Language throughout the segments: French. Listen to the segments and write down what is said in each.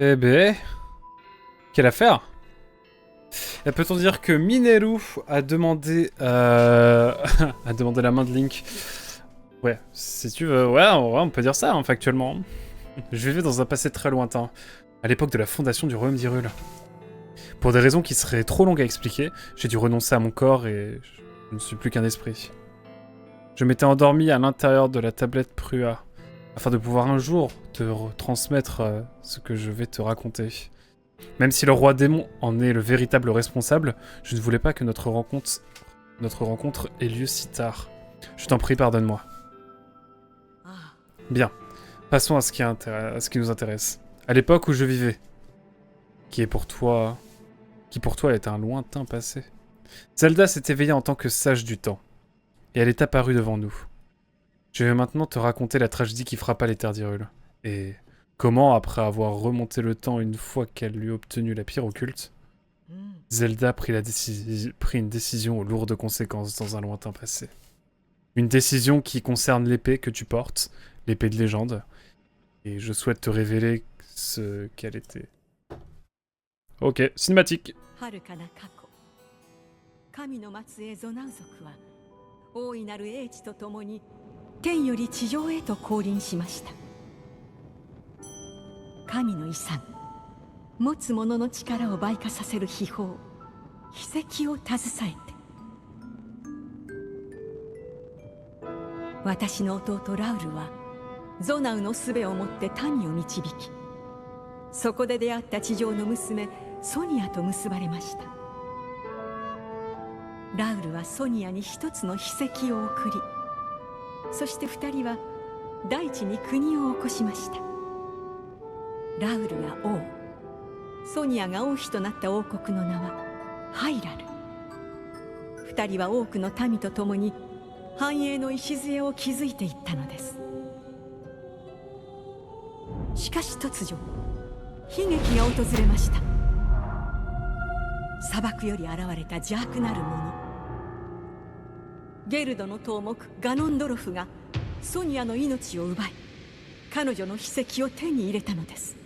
Eh ben, quelle affaire? Et peut-on dire que Mineru a demandé, a demandé la main de Link? Ouais, si tu veux, ouais, on peut dire ça, hein, factuellement. Je vivais dans un passé très lointain, à l'époque de la fondation du royaume d'Hyrule. Pour des raisons qui seraient trop longues à expliquer, j'ai dû renoncer à mon corps et je ne suis plus qu'un esprit. Je m'étais endormi à l'intérieur de la tablette Prua, afin de pouvoir un jour te transmettre ce que je vais te raconter. Même si le roi démon en est le véritable responsable, je ne voulais pas que notre rencontre ait lieu si tard. Je t'en prie, pardonne-moi. Bien, passons à ce qui nous intéresse. À l'époque où je vivais, qui pour toi est un lointain passé, Zelda s'est éveillée en tant que sage du temps, et elle est apparue devant nous. Je vais maintenant te raconter la tragédie qui frappa les terres d'Hyrule, et comment, après avoir remonté le temps une fois qu'elle eut obtenu la pierre occulte, Zelda prit une décision aux lourdes conséquences dans un lointain passé. Une décision qui concerne l'épée que tu portes, l'épée de légende, et je souhaite te révéler ce qu'elle était. Ok, cinématique. 遥かな過去神の末裔ゾナウ族は大いなる英知とともに天より地上へと降臨しました。神の遺産、持つ者の力を倍化させる秘宝、秘跡を携えて、私の弟ラウルはゾナウの術をもって民を導き、そこで出会った地上の娘ソニアと結ばれました。ラウルはソニアに一つの秘跡を送り、そして二人は大地に国を起こしました。ラウルが王、ソニアが王妃となった王国の名はハイラル。二人は多くの民と共に繁栄の礎を築いていったのです。しかし突如悲劇が訪れました。砂漠より現れた邪悪なる者、ゲルドの頭目ガノンドロフがソニアの命を奪い、彼女の秘跡を手に入れたのです。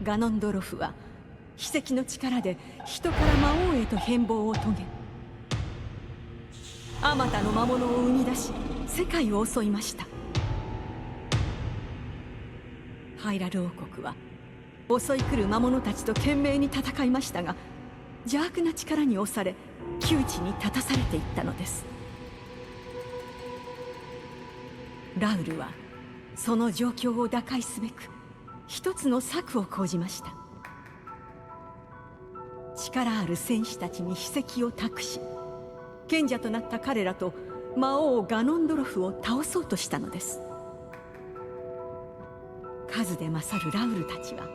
ガノンドロフは秘跡の力で人から魔王へと変貌を遂げ、あまたの魔物を生み出し世界を襲いました。ハイラル王国は襲い来る魔物たちと懸命に戦いましたが、邪悪な力に押され窮地に立たされていったのです。ラウルはその状況を打開すべく一つの策を講じました。力ある戦士たちに秘跡を託し、賢者となった彼らと魔王ガノンドロフを倒そうとしたのです。数で勝るラウルたちは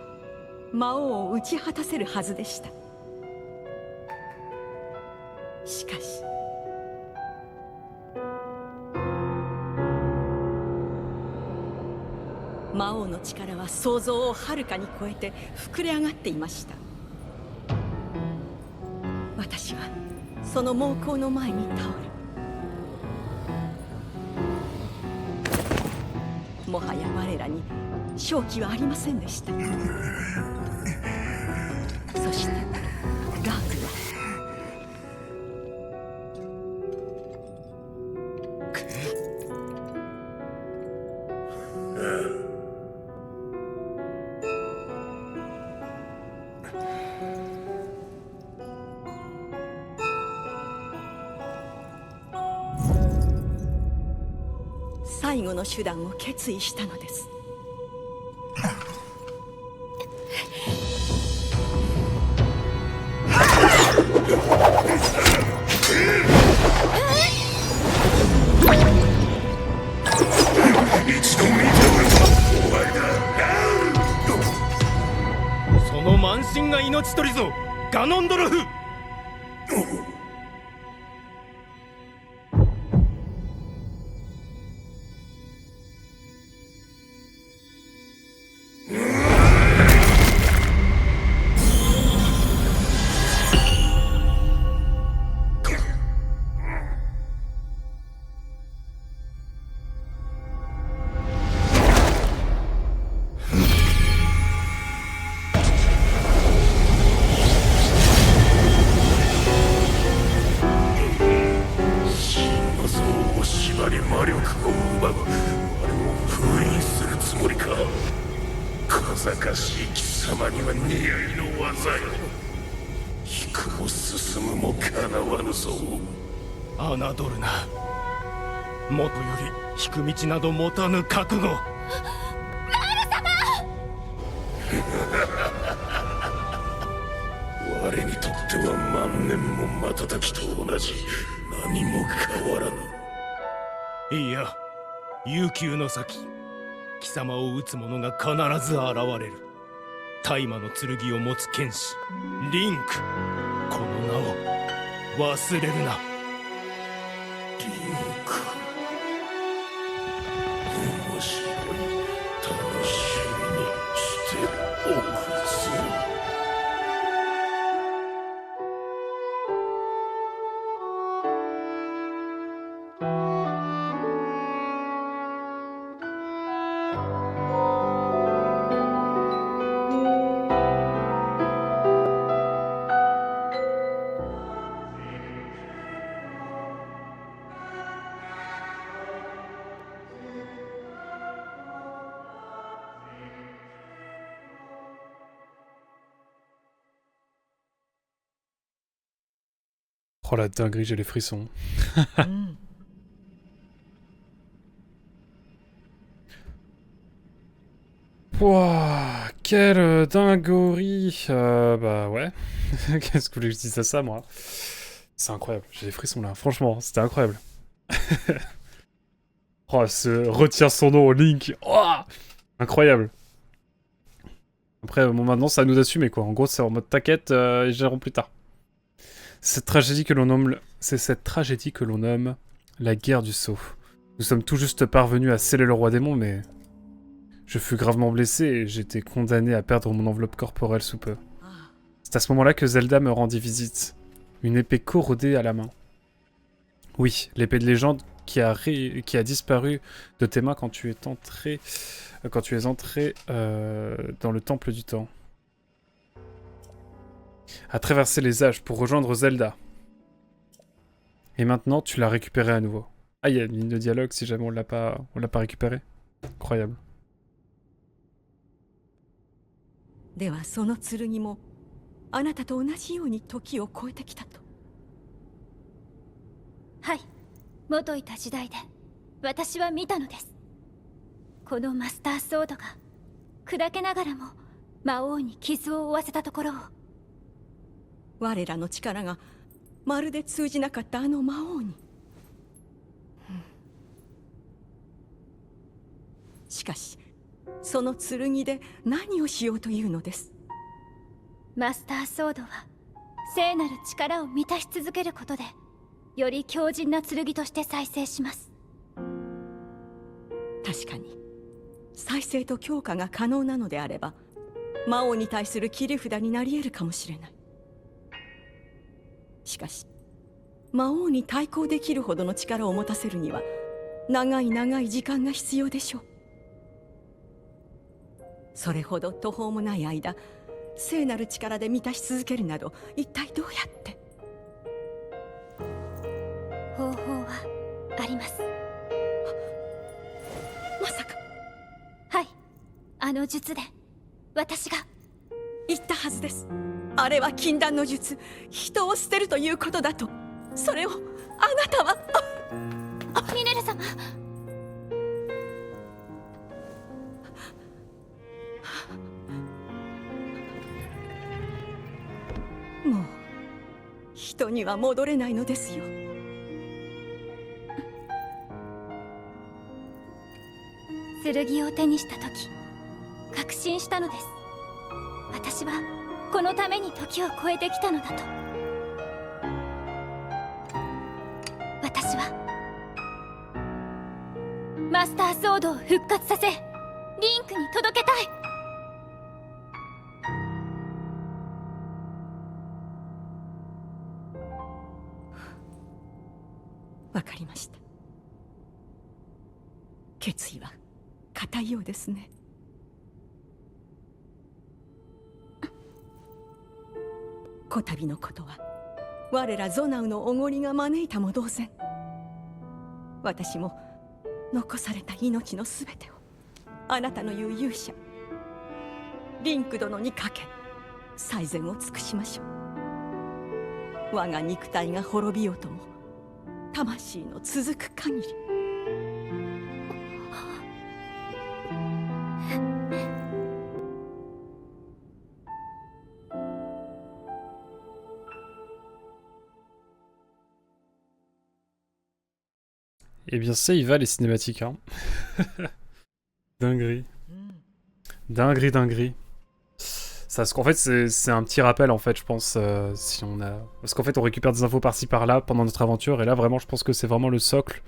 魔王を打ち果たせるはずでした。しかし魔王の力は想像をはるかに超えて膨れ上がっていました。私はその猛攻の前に倒れ、もはや我らに勝機はありませんでした。そしてラウルは最後の手段を決意したのです。その慢心が命取りぞ、ガノンドロフ。島に魔力を奪う我を封印するつもりか。小賢しい貴様には似合いの技よ。引くも進むもかなわぬぞ。侮るな。もとより引く道など持たぬ覚悟。我にとっては万年も瞬きと同じ。何も変わらぬ。いや、悠久の先、貴様を討つ者が必ず現れる。大魔の剣を持つ剣士リンク、この名を忘れるな。リンク、面白い。楽しみにしておくぞ。Oh la dinguerie, j'ai les frissons. Wouah, quelle dinguerie. Bah ouais. Qu'est-ce que vous voulez que je dise à ça, moi? C'est incroyable, j'ai les frissons là. Franchement, c'était incroyable. Oh, ce retire son nom au Link. Oh, incroyable. Après, bon, maintenant, c'est à nous d'assumer, quoi. En gros, c'est en mode t'inquiète, ils géreront plus tard. C'est cette tragédie que l'on nomme la guerre du sceau. Nous sommes tout juste parvenus à sceller le roi démon, mais je fus gravement blessé et j'étais condamné à perdre mon enveloppe corporelle sous peu. C'est à ce moment-là que Zelda me rendit visite, une épée corrodée à la main. Oui, l'épée de légende qui a disparu de tes mains quand tu es entré dans le temple du temps. À traverser les âges pour rejoindre Zelda. Et maintenant, tu l'as récupéré à nouveau. Ah, il y a une ligne de dialogue si jamais on l'a pas récupéré. Incroyable. ではその剣もあなたと同じように時を超えてきたと。はい、元いた時代で私は見たのです。このマスターソードが砕けながらも魔王に傷を負わせたところを。我らの力がまるで通じなかったあの魔王に。しかしその剣で何をしようというのです。マスターソードは聖なる力を満たし続けることでより強靭な剣として再生します。確かに再生と強化が可能なのであれば魔王に対する切り札になり得るかもしれない。しかし魔王に対抗できるほどの力を持たせるには長い長い時間が必要でしょう。それほど途方もない間聖なる力で満たし続けるなど一体どうやって。方法はあります。まさか。はい、あの術で私が。言ったはずです。あれは禁断の術、人を捨てるということだと。それをあなたは。ミネル様。もう人には戻れないのですよ。剣を手にした時確信したのです。私はこのために時を超えてきたのだと。私はマスターソードを復活させリンクに届けたい。わかりました。決意は固いようですね。こたびのことは我らゾナウのおごりが招いたも同然。私も残された命のすべてをあなたの言う勇者リンク殿にかけ最善を尽くしましょう。我が肉体が滅びようとも魂の続く限り。Eh bien ça y va les cinématiques hein. Dinguerie. Dinguerie, dinguerie. Ça, parce qu'en fait c'est un petit rappel en fait je pense si on a... Parce qu'en fait on récupère des infos par-ci par-là pendant notre aventure et là vraiment je pense que c'est vraiment le socle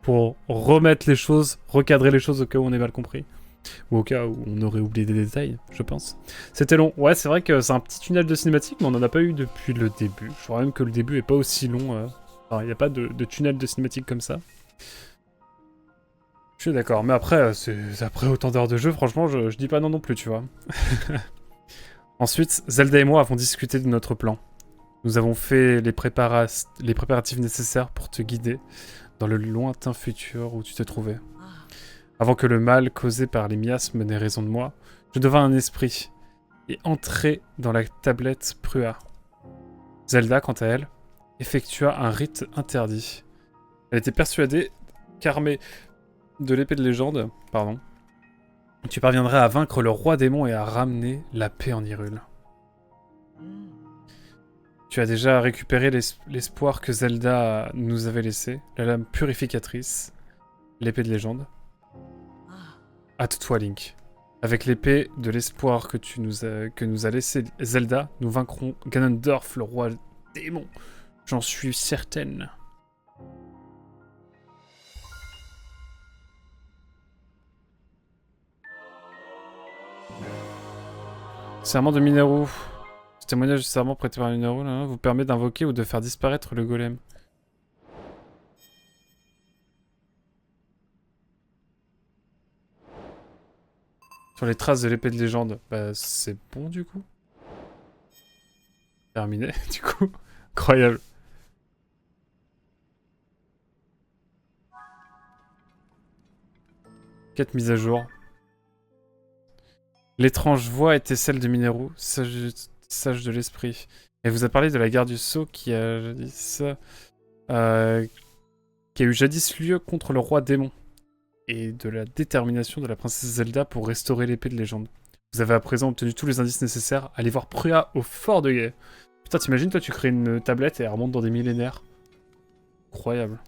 pour remettre les choses, recadrer les choses au cas où on ait mal compris. Ou au cas où on aurait oublié des détails, je pense. C'était long. Ouais, c'est vrai que c'est un petit tunnel de cinématique, mais on en a pas eu depuis le début. Je crois même que le début est pas aussi long. Enfin, il n'y a pas de tunnel de cinématique comme ça. Je suis d'accord, mais après, après autant d'heures de jeu, franchement, je dis pas non non plus, tu vois. Ensuite, Zelda et moi avons discuté de notre plan. Nous avons fait les préparatifs nécessaires pour te guider dans le lointain futur où tu te trouvais. Avant que le mal causé par les miasmes n'ait raison de moi, je devins un esprit et entrai dans la tablette Prua. Zelda, quant à elle, effectua un rite interdit. Elle était persuadée qu'armée de l'épée de légende, tu parviendrais à vaincre le roi démon et à ramener la paix en Hyrule. Tu as déjà récupéré l'espoir que Zelda nous avait laissé, la lame purificatrice, l'épée de légende. Hâte-toi, Link. Avec l'épée de l'espoir que nous a laissé Zelda, nous vaincrons Ganondorf, le roi démon. J'en suis certaine. Serment de Mineru. Ce témoignage du serment prêté par Mineru vous permet d'invoquer ou de faire disparaître le golem. Sur les traces de l'épée de légende. Bah c'est bon du coup. Terminé du coup. Incroyable. Quête mise à jour. L'étrange voix était celle de Mineru, sage de l'esprit. Elle vous a parlé de la guerre du sceau qui a eu jadis lieu contre le roi démon. Et de la détermination de la princesse Zelda pour restaurer l'épée de légende. Vous avez à présent obtenu tous les indices nécessaires. Allez voir Prua au fort de guet. Putain, t'imagines, toi, tu crées une tablette et elle remonte dans des millénaires. Incroyable.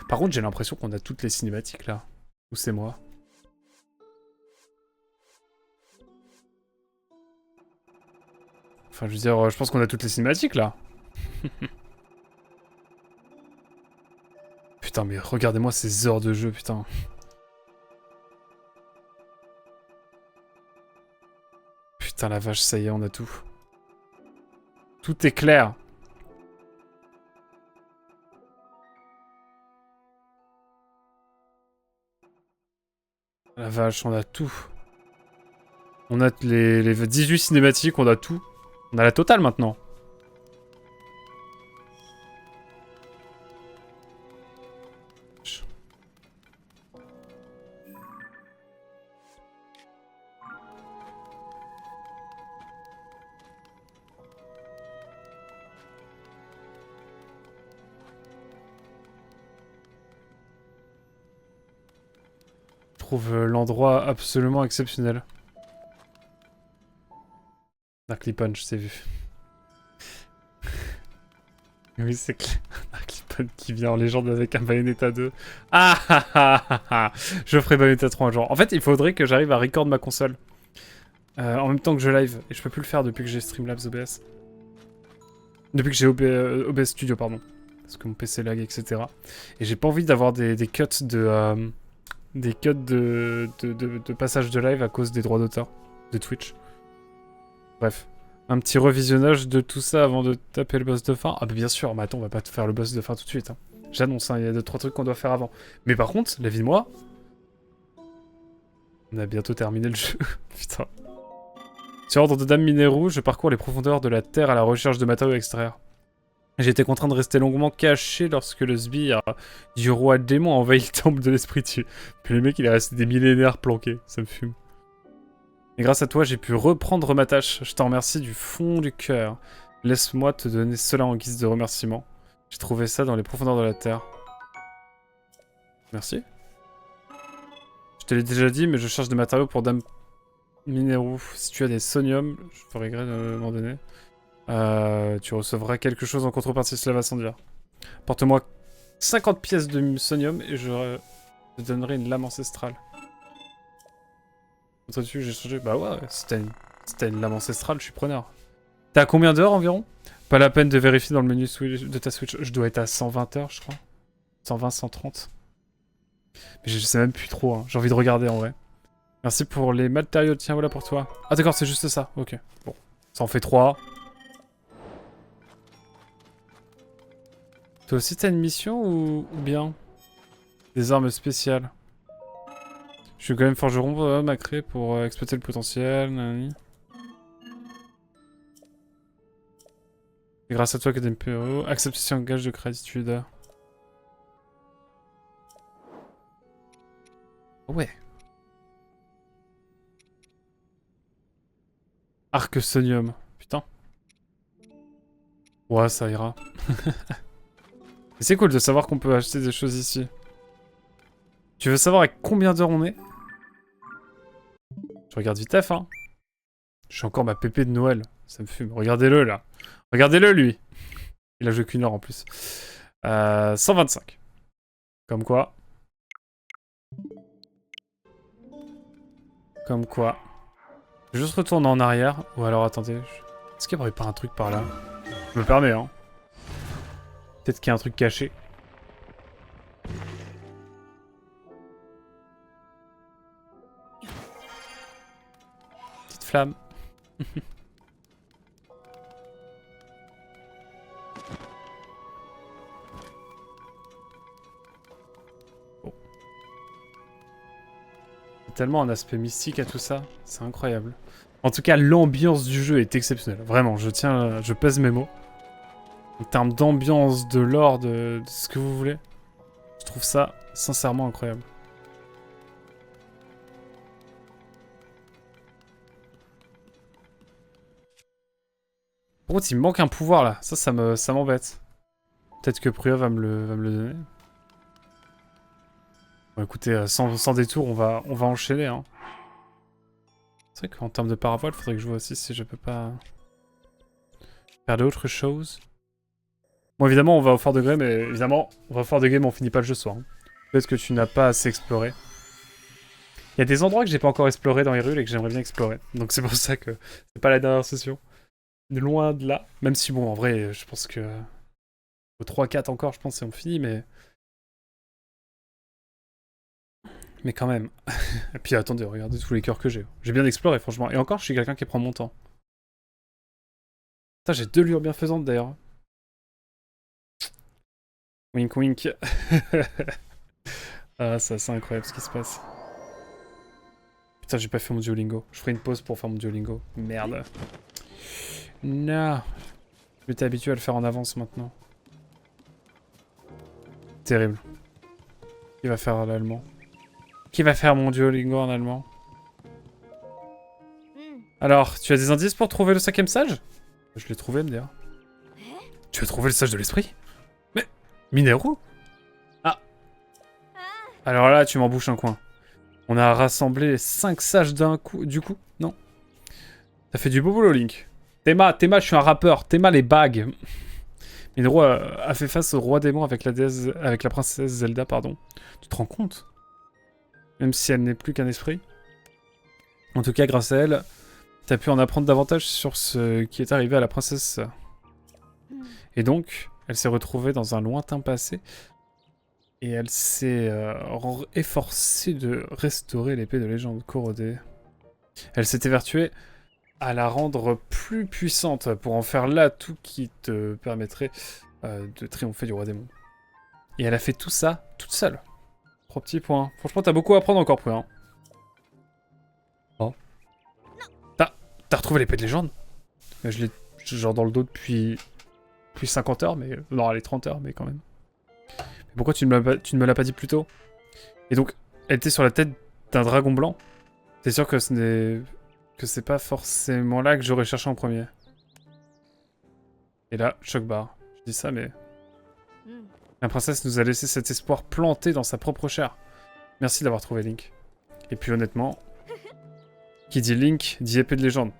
Par contre, j'ai l'impression qu'on a toutes les cinématiques, là. Ou c'est moi? Enfin, je veux dire, je pense qu'on a toutes les cinématiques, là. Putain, mais regardez-moi ces heures de jeu, putain. Putain, la vache, ça y est, on a tout. Tout est clair. La vache, on a tout. On a les 18 cinématiques, on a tout. On a la totale maintenant. Je trouve l'endroit absolument exceptionnel. Darkly Punch, c'est vu. Oui, c'est clair. Darkly Punch qui vient en légende avec un Bayonetta 2. Ah ah ah ah ah. Je ferai Bayonetta 3 un jour. En fait, il faudrait que j'arrive à record ma console. En même temps que je live. Et je peux plus le faire depuis que j'ai Streamlabs OBS. Depuis que j'ai OBS Studio, pardon. Parce que mon PC lag, etc. Et j'ai pas envie d'avoir des cuts de... des cuts de passage de live à cause des droits d'auteur de Twitch. Bref, un petit revisionnage de tout ça avant de taper le boss de fin. Ah bah bien sûr, mais attends, on va pas faire le boss de fin tout de suite. Hein. J'annonce, il y a 2-3 trucs qu'on doit faire avant. Mais par contre, la vie de moi... On a bientôt terminé le jeu. Putain. Sur ordre de Dame Mineru, je parcours les profondeurs de la Terre à la recherche de matériaux extraire. J'ai été contraint de rester longuement caché lorsque le sbire du roi démon a envahi le temple de l'esprit dessus. Puis le mec, il est resté des millénaires planqué. Ça me fume. Et grâce à toi, j'ai pu reprendre ma tâche. Je t'en remercie du fond du cœur. Laisse-moi te donner cela en guise de remerciement. J'ai trouvé ça dans les profondeurs de la terre. Merci. Je te l'ai déjà dit, mais je cherche des matériaux pour Dame Mineru. Si tu as des soniums, je ferai gré de m'en donner. Tu recevras quelque chose en contrepartie, cela va sans dire. Porte-moi 50 pièces de sonium et je te donnerai une lame ancestrale. Dessus, j'ai changé. Bah ouais, si t'as une lame ancestrale, je suis preneur. T'as combien d'heures environ? Pas la peine de vérifier dans le menu de ta Switch. Je dois être à 120 heures, je crois. 120, 130. Mais je sais même plus trop, hein. J'ai envie de regarder en vrai. Merci pour les matériaux. Tiens, voilà pour toi. Ah d'accord, c'est juste ça. Ok. Bon. Ça en fait 3. Toi aussi t'as une mission ou bien des armes spéciales? Je suis quand même forgeron à créer pour exploiter le potentiel. Nanani. C'est grâce à toi que DMPO. Accepte ceci en gage de gratitude. Ouais. Arc sonium. Putain. Ouais, ça ira. C'est cool de savoir qu'on peut acheter des choses ici. Tu veux savoir avec combien d'heures on est? Je regarde vitef, hein. J'ai encore ma pépé de Noël. Ça me fume. Regardez-le, là. Regardez-le, lui. Il a joué qu'une heure en plus. 125. Comme quoi. Comme quoi. Je vais juste retourner en arrière. Ou alors, attendez. Est-ce qu'il n'y aurait pas un truc par là? Je me permets, hein. Peut-être qu'il y a un truc caché. Petite flamme. Bon. C'est tellement un aspect mystique à tout ça. C'est incroyable. En tout cas, l'ambiance du jeu est exceptionnelle. Vraiment, je pèse mes mots. En termes d'ambiance, de lore, de ce que vous voulez. Je trouve ça sincèrement incroyable. Par contre, il me manque un pouvoir là. Ça m'embête. Peut-être que Pruya va me le donner. Bon, écoutez, sans détour, on va enchaîner. Hein. C'est vrai qu'en termes de paravoile, il faudrait que je vois aussi si je peux pas faire d'autres choses. Bon, évidemment, on va au Fort de Grey, mais évidemment, on va au Fort de Grey, mais on finit pas le jeu ce soir. Hein. Peut-être que tu n'as pas assez exploré. Il y a des endroits que j'ai pas encore explorés dans Hyrule et que j'aimerais bien explorer. Donc c'est pour ça que c'est pas la dernière session. Loin de là. Même si, bon, en vrai, je pense que... Au 3-4 encore, je pense, et on finit, mais... Mais quand même. Et puis attendez, regardez tous les cœurs que j'ai. J'ai bien exploré, franchement. Et encore, je suis quelqu'un qui prend mon temps. Putain, j'ai 2 lures bienfaisantes, d'ailleurs. Wink wink. Ah, ça, c'est incroyable ce qui se passe. Putain, j'ai pas fait mon Duolingo. Je ferai une pause pour faire mon Duolingo. Merde. Non. Je m'étais habitué à le faire en avance maintenant. Terrible. Qui va faire l'allemand? Qui va faire mon Duolingo en allemand? Alors, tu as des indices pour trouver le 5e sage? Je l'ai trouvé, MDR. Tu as trouvé le sage de l'esprit? Mais... Mineru? Ah. Alors là, tu m'en bouches un coin. On a rassemblé 5 sages d'un coup... Du coup, non. T'as fait du beau boulot, Link. Théma, je suis un rappeur. Théma, les bagues. Mineru a fait face au roi démon avec la princesse Zelda, pardon. Tu te rends compte? Même si elle n'est plus qu'un esprit. En tout cas, grâce à elle, t'as pu en apprendre davantage sur ce qui est arrivé à la princesse. Et donc, elle s'est retrouvée dans un lointain passé. Et elle s'est efforcée de restaurer l'épée de légende corrodée. Elle s'est évertuée à la rendre plus puissante pour en faire l'atout qui te permettrait de triompher du roi démon. Et elle a fait tout ça toute seule. 3 petits points. Franchement, t'as beaucoup à apprendre encore, Pruya. Hein. Oh. T'as retrouvé l'épée de légende? Je l'ai genre dans le dos depuis Plus 50 heures, mais... Non, allez, 30 heures, mais quand même. Mais pourquoi tu ne me l'as pas dit plus tôt? Et donc, elle était sur la tête d'un dragon blanc. T'es sûr que ce n'est... que c'est pas forcément là que j'aurais cherché en premier. Et là, choc barre. Je dis ça, mais... La princesse nous a laissé cet espoir planté dans sa propre chair. Merci d'avoir trouvé Link. Et puis honnêtement... Qui dit Link, dit épée de légende.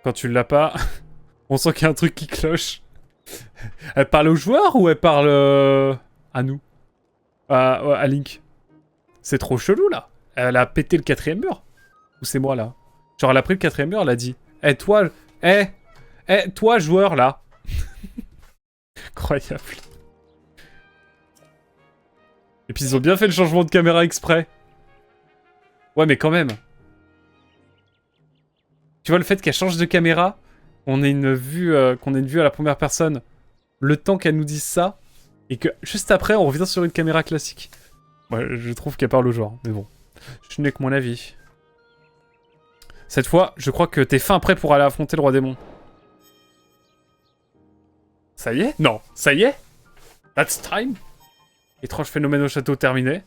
Quand tu l'as pas, on sent qu'il y a un truc qui cloche. Elle parle aux joueurs ou elle parle à nous? À Link. C'est trop chelou là. Elle a pété le 4ème mur. Ou c'est moi là? Genre elle a pris le 4ème mur, elle a dit toi, toi joueur là. Incroyable. Et puis ils ont bien fait le changement de caméra exprès. Ouais mais quand même. Tu vois le fait qu'elle change de caméra, qu'on ait une vue à la première personne, le temps qu'elle nous dise ça, et que juste après on revient sur une caméra classique. Ouais, je trouve qu'elle parle au genre, mais bon. Je n'ai que mon avis. Cette fois, je crois que t'es fin prêt pour aller affronter le roi démon. Ça y est? Non, ça y est? That's time? Étrange phénomène au château terminé.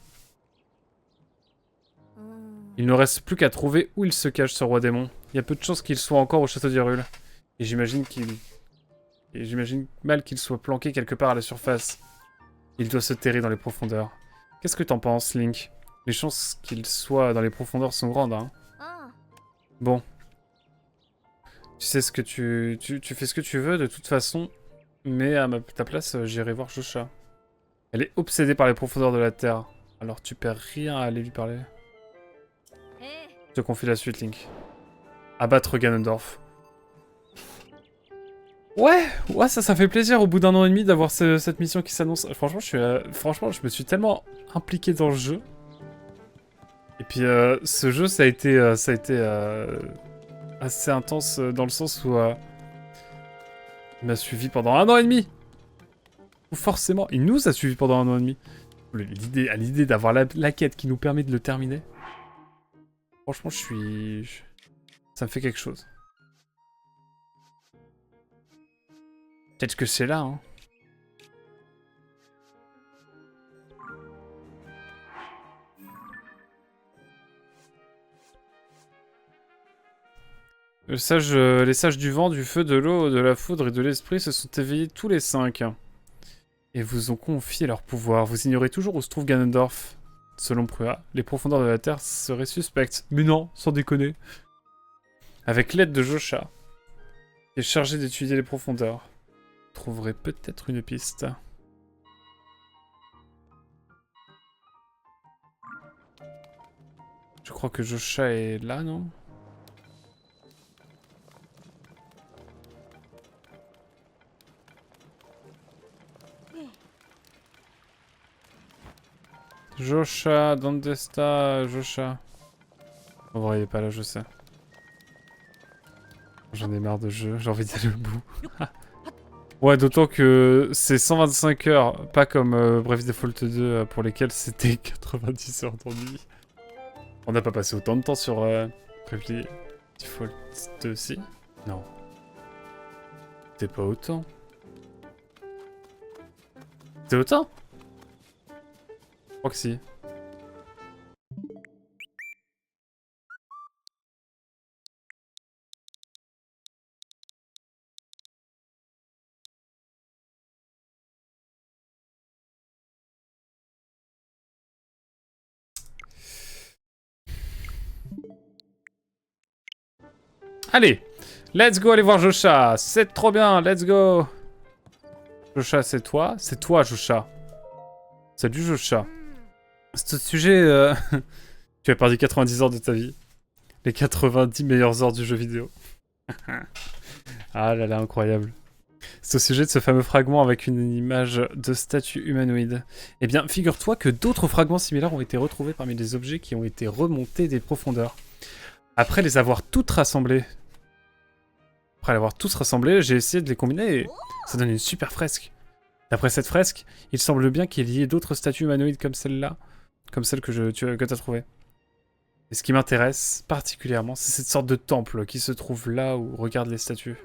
Il ne reste plus qu'à trouver où il se cache, ce roi démon. Il y a peu de chances qu'il soit encore au château d'Hyrule. Et j'imagine mal qu'il soit planqué quelque part à la surface. Il doit se terrer dans les profondeurs. Qu'est-ce que t'en penses, Link? Les chances qu'il soit dans les profondeurs sont grandes, hein. Bon. Tu sais ce que tu fais ce que tu veux, de toute façon. Mais à ta place, j'irai voir Josha. Elle est obsédée par les profondeurs de la Terre. Alors tu perds rien à aller lui parler. Je te confie la suite, Link. Abattre Ganondorf. Ouais, ça fait plaisir au bout d'1 an et demi d'avoir cette mission qui s'annonce. Franchement, je me suis tellement impliqué dans le jeu. Et puis, ce jeu, ça a été assez intense dans le sens où il m'a suivi pendant 1 an et demi. Ou forcément, il nous a suivi pendant 1 an et demi. L'idée d'avoir la quête qui nous permet de le terminer. Franchement, ça me fait quelque chose. Peut-être que c'est là, hein. Les sages du vent, du feu, de l'eau, de la foudre et de l'esprit se sont éveillés tous les 5. Et vous ont confié leur pouvoir. Vous ignorez toujours où se trouve Ganondorf. Selon Prua, les profondeurs de la Terre seraient suspectes. Mais non, sans déconner. Avec l'aide de Josha, qui est chargé d'étudier les profondeurs, vous trouverez peut-être une piste. Je crois que Josha est là, non ? Josha, donde está Josha? On voit, il est pas là, je sais. J'en ai marre de jeu, j'ai envie d'aller au bout. Ouais, d'autant que c'est 125 heures, pas comme Breath of the Default 2 pour lesquels c'était 90 heures d'ennui. On n'a pas passé autant de temps sur Breath of the Default 2 aussi? Non. C'était pas autant. C'était autant? Je crois que si. Allez, let's go aller voir Josha. C'est trop bien, let's go. Josha, c'est toi? C'est toi, Josha. Salut, Josha. Ce sujet, tu as perdu 90 heures de ta vie. Les 90 meilleures heures du jeu vidéo. Ah là là, incroyable. C'est au sujet de ce fameux fragment avec une image de statue humanoïde. Eh bien, figure-toi que d'autres fragments similaires ont été retrouvés parmi les objets qui ont été remontés des profondeurs. Après les avoir toutes rassemblées, j'ai essayé de les combiner et ça donne une super fresque. D'après cette fresque, il semble bien qu'il y ait d'autres statues humanoïdes comme celle-là, comme celle que tu as trouvée. Et ce qui m'intéresse particulièrement, c'est cette sorte de temple qui se trouve là où regardent les statues.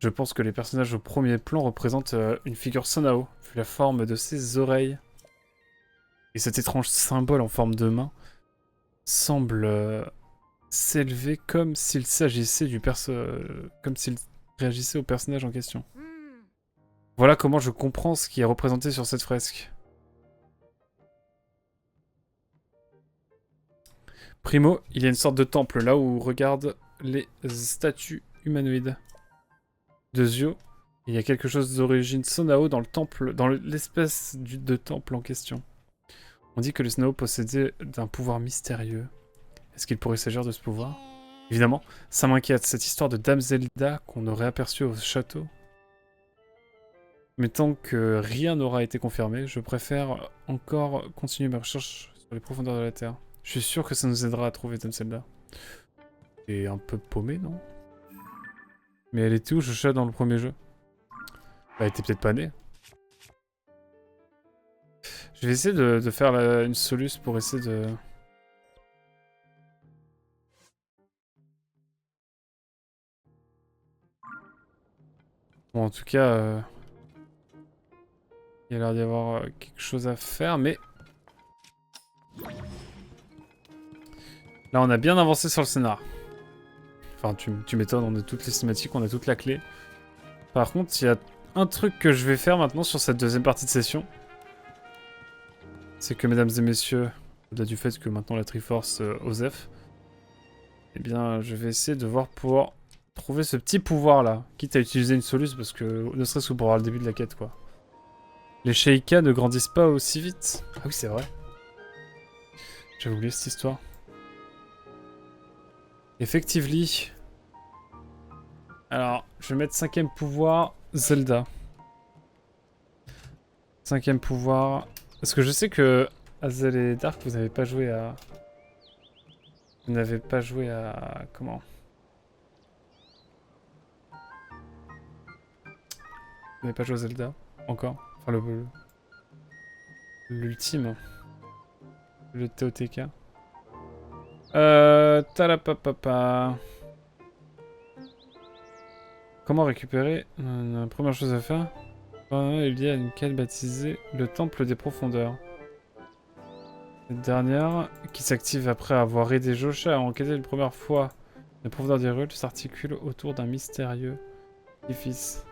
Je pense que les personnages au premier plan représentent une figure Sonao, vu la forme de ses oreilles. Et cet étrange symbole en forme de main semble s'élever comme s'il s'agissait du comme s'il réagissait au personnage en question. Voilà comment je comprends ce qui est représenté sur cette fresque. Primo, il y a une sorte de temple là où regardent les statues humanoïdes. Deuxio, il y a quelque chose d'origine Sonao dans le temple, dans l'espèce de temple en question. On dit que le Sonao possédait d'un pouvoir mystérieux. Est-ce qu'il pourrait s'agir de ce pouvoir? Évidemment, ça m'inquiète, cette histoire de Dame Zelda qu'on aurait aperçue au château. Mais tant que rien n'aura été confirmé, je préfère encore continuer mes recherches sur les profondeurs de la Terre. Je suis sûr que ça nous aidera à trouver Dame Zelda. Et un peu paumée, non? Mais elle était où, Joshua, dans le premier jeu? Elle était peut-être pas née. Je vais essayer de faire une soluce pour essayer de... Bon, en tout cas, il y a l'air d'y avoir quelque chose à faire, mais... Là, on a bien avancé sur le scénar. Enfin, tu m'étonnes, on a toutes les cinématiques, on a toute la clé. Par contre, il y a un truc que je vais faire maintenant sur cette deuxième partie de session. C'est que, mesdames et messieurs, au-delà du fait que maintenant la Triforce OSEF, eh bien, je vais essayer de voir pour trouver ce petit pouvoir-là. Quitte à utiliser une soluce, parce que, ne serait-ce que pour avoir le début de la quête, quoi. Les Sheikah ne grandissent pas aussi vite. Ah oui, c'est vrai. J'avais oublié cette histoire. Effectivement. Alors, je vais mettre 5ème pouvoir, Zelda. 5ème pouvoir... Parce que je sais que Hazel et Dark, vous n'avez pas joué à... Vous n'avez pas joué à... Comment? Vous n'avez pas joué à Zelda? Encore? Enfin, l'ultime. Le TOTK. Talapapapa. Comment récupérer? La première chose à faire, il y a une quête baptisée le Temple des Profondeurs. Cette dernière, qui s'active après avoir aidé Josha à enquêter une première fois les profondeurs des ruelles, s'articule autour d'un mystérieux édifice.